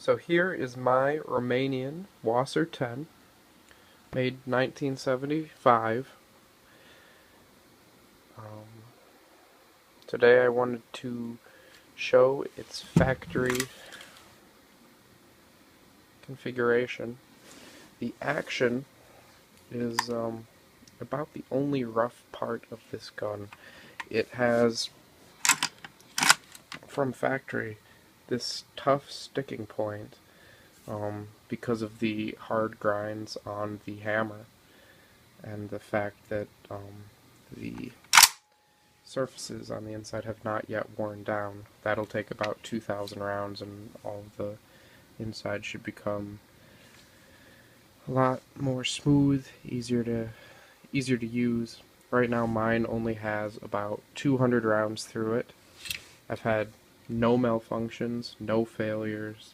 So here is my Romanian WASR-10, made 1975. Today I wanted to show its factory configuration. The action is about the only rough part of this gun. It has, from factory, this tough sticking point because of the hard grinds on the hammer and the fact that the surfaces on the inside have not yet worn down. That'll take about 2,000 rounds and all of the inside should become a lot more smooth, easier to use. Right now mine only has about 200 rounds through it. I've had no malfunctions, no failures.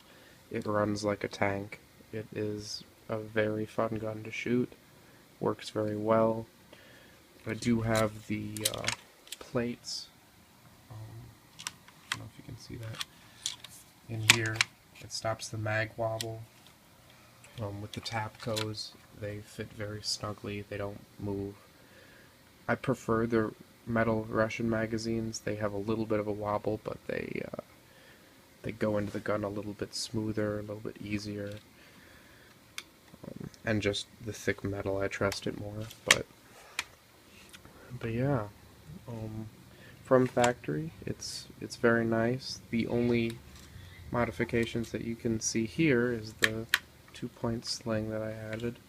It runs like a tank. It is a very fun gun to shoot. Works very well. I do have the plates. I don't know if you can see that in here. It stops the mag wobble. With the Tapcos, they fit very snugly. They don't move. I prefer the metal Russian magazines. They have a little bit of a wobble, but they go into the gun a little bit smoother, a little bit easier. And just the thick metal, I trust it more. But yeah, from factory, it's very nice. The only modifications that you can see here is the 2-point sling that I added.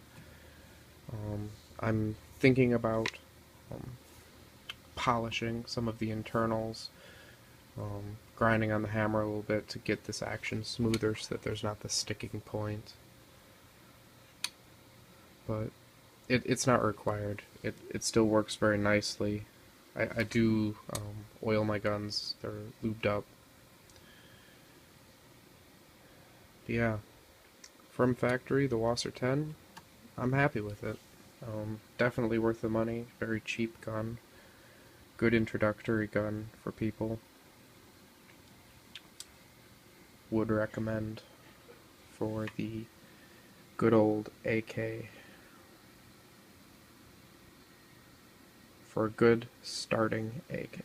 I'm thinking about polishing some of the internals, grinding on the hammer a little bit to get this action smoother so that there's not the sticking point. But it's not required. It still works very nicely. I do oil my guns. They're lubed up. But yeah, from factory, the WASR-10, I'm happy with it. Definitely worth the money. Very cheap gun. Good introductory gun for people. Would recommend for the good old AK. For a good starting AK.